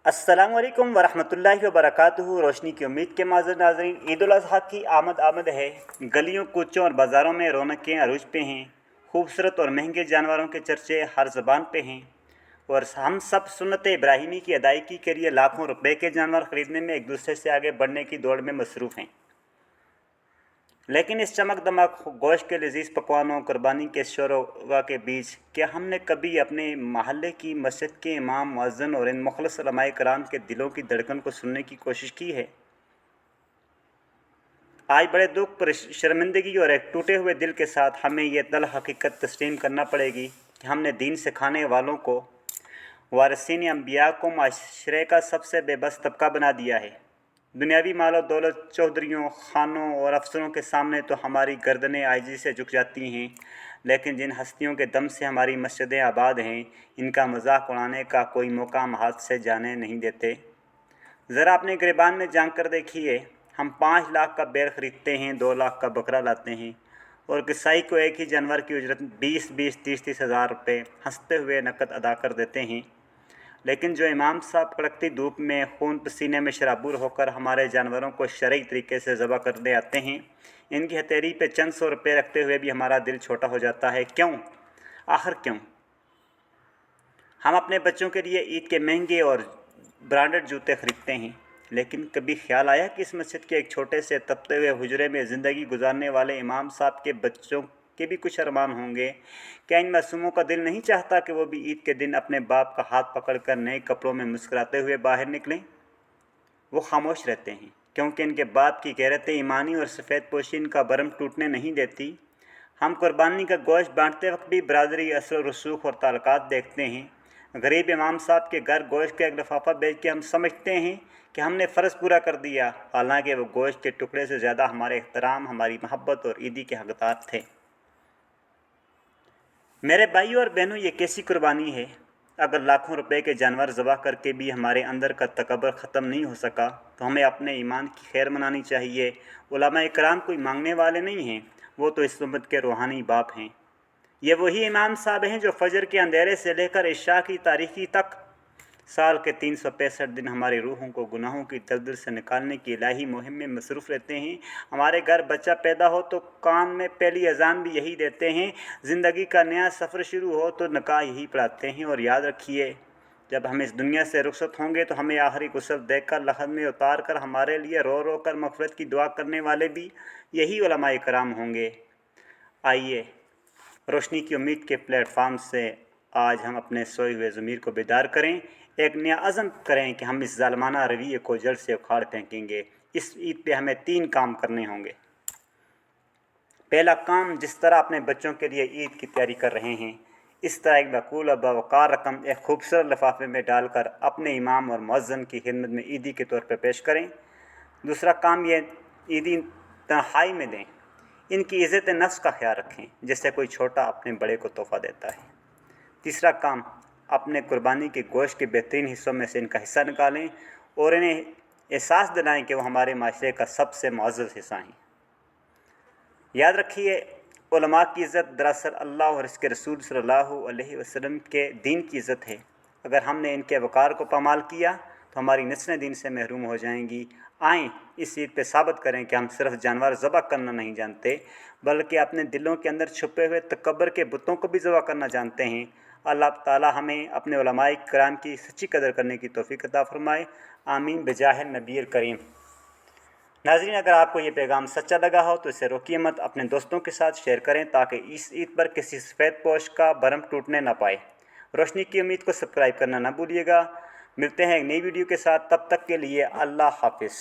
अस्सलामुअलैकुम वरहमतुल्लाहि वबरकातुहू। रोशनी की उम्मीद के माज़र नाज़रीन, ईद उल अज़हा की आमद है। गलियों कूचों और बाज़ारों में रौनकें अरूज पे हैं। खूबसूरत और महंगे जानवरों के चर्चे हर ज़बान पे हैं और हम सब सुन्नत इब्राहिमी की अदायगी के लिए लाखों रुपए के जानवर ख़रीदने में एक दूसरे से आगे बढ़ने की दौड़ में मसरूफ़ हैं। लेकिन इस चमक दमक गोश्त के लजीज़ पकवानों, कुर्बानी के शोरवा के बीच क्या हमने कभी अपने महल्ले की मस्जिद के इमाम, मुअज्जिन और इन मुखलस उलमाए कराम के दिलों की धड़कन को सुनने की कोशिश की है? आज बड़े दुख पर, शर्मिंदगी और एक टूटे हुए दिल के साथ हमें यह दल हकीकत तस्लीम करना पड़ेगी कि हमने दीन सिखाने वालों को, वारिसीन अंबिया को माशरे का सबसे बेबस तबका बना दिया है। दुनियावी मालो दौलत, चौधरियों, खानों और अफसरों के सामने तो हमारी गर्दनें आजिज़ी से झुक जाती हैं, लेकिन जिन हस्तियों के दम से हमारी मस्जिदें आबाद हैं, इनका मजाक उड़ाने का कोई मौका हम हाथ से जाने नहीं देते। ज़रा अपने गिरबान में जान कर देखिए, हम 5 लाख का बैल ख़रीदते हैं, 2 लाख का बकरा लाते हैं और कसाई को एक ही जानवर की उजरत 20-20, 30-30 हज़ार रुपये हंसते हुए नकद अदा कर देते हैं। लेकिन जो इमाम साहब कड़कती धूप में खून पसीने में शराबुर होकर हमारे जानवरों को शरई तरीके से ज़बह करने आते हैं, इनकी हथेली पे चंद सौ रुपये रखते हुए भी हमारा दिल छोटा हो जाता है। क्यों? आखिर क्यों? हम अपने बच्चों के लिए ईद के महंगे और ब्रांडेड जूते ख़रीदते हैं, लेकिन कभी ख्याल आया कि इस मस्जिद के एक छोटे से तपते हुए हुजरे में ज़िंदगी गुजारने वाले इमाम साहब के बच्चों के भी कुछ अरमान होंगे? क्या इन मासूमों का दिल नहीं चाहता कि वो भी ईद के दिन अपने बाप का हाथ पकड़कर नए कपड़ों में मुस्कुराते हुए बाहर निकलें? वो खामोश रहते हैं क्योंकि इनके बाप की गैरत ईमानी और सफ़ेद पोशी इनका भरम टूटने नहीं देती। हम कुर्बानी का गोश्त बांटते वक्त भी बरादरी, असर, रसूख और ताल्लुकात देखते हैं। गरीब इमाम साहब के घर गोश्त का एक लिफाफा बेच के हम समझते हैं कि हमने फ़र्ज़ पूरा कर दिया, हालांकि वो गोश्त के टुकड़े से ज़्यादा हमारे एहतराम, हमारी मोहब्बत और ईदी के हकदार थे। मेरे भाइयों और बहनों, ये कैसी कुर्बानी है? अगर लाखों रुपए के जानवर ज़बह करके भी हमारे अंदर का तकब्बुर ख़त्म नहीं हो सका, तो हमें अपने ईमान की खैर मनानी चाहिए। उलमाए कराम कोई मांगने वाले नहीं हैं, वो तो इस उम्मत के रूहानी बाप हैं। ये वही इमाम साहब हैं जो फजर के अंधेरे से लेकर इशा की तारीकी तक साल के 365 दिन हमारी रूहों को गुनाहों की दलदल से निकालने की इलाही मुहिम में मसरूफ़ रहते हैं। हमारे घर बच्चा पैदा हो तो कान में पहली अजान भी यही देते हैं, ज़िंदगी का नया सफ़र शुरू हो तो निकाह यही पढ़ाते हैं। और याद रखिए, जब हम इस दुनिया से रुखसत होंगे तो हमें आखिरी गुस्ल देखकर लहद में उतार कर हमारे लिए रो रो कर मग़फ़िरत की दुआ करने वाले भी यही उलमाए कराम होंगे। आइए, रोशनी की उम्मीद के प्लेटफार्म से आज हम अपने सोए हुए ज़मीर को बेदार करें, एक नया अज़म करें कि हम इस ज़ालिमाना रवैये को जड़ से उखाड़ फेंकेंगे। इस ईद पे हमें 3 काम करने होंगे। पहला काम, जिस तरह अपने बच्चों के लिए ईद की तैयारी कर रहे हैं, इस तरह एक मकबूल और बावकार रकम एक खूबसूरत लिफाफे में डालकर अपने इमाम और मुअज्जिन की खिदमत में ईदी के तौर पर पेश करें। दूसरा काम, ये ईदी तन्हाई में दें। इनकी इज़्ज़त नफ्स का ख्याल रखें, जिससे कोई छोटा अपने बड़े को तोहफ़ा देता है। तीसरा काम, अपने कुर्बानी के गोश्त के बेहतरीन हिस्सों में से इनका हिस्सा निकालें और इन्हें एहसास दिलाएं कि वो हमारे माशरे का सबसे मुअज़्ज़ज़ हिस्सा हैं। याद रखिए, उलमा की इज़्ज़त दरअसल अल्लाह और इसके रसूल सल्लल्लाहु अलैहि वसल्लम के दीन की इज़्ज़त है। अगर हमने इनके वक़ार को पामाल किया तो हमारी नस्लें दीन से महरूम हो जाएंगी। आएँ, इस ईद पे साबित करें कि हम सिर्फ़ जानवर ज़बह करना नहीं जानते, बल्कि अपने दिलों के अंदर छुपे हुए तकब्बुर के बुतों को भी ज़बह करना जानते हैं। अल्लाह ताला हमें अपने उलमाए किराम की सच्ची कदर करने की तौफ़ीक़ अता फ़रमाए। आमीन बिजाह नबील करीम। नाज़रीन, अगर आपको ये पैगाम सच्चा लगा हो तो इसे रोकिए मत, अपने दोस्तों के साथ शेयर करें ताकि इस ईद पर किसी सफ़ेद पोश का भरम टूटने ना पाए। रोशनी की उम्मीद को सब्सक्राइब करना ना भूलिएगा। मिलते हैं एक नई वीडियो के साथ, तब तक के लिए अल्लाह हाफ़िज़।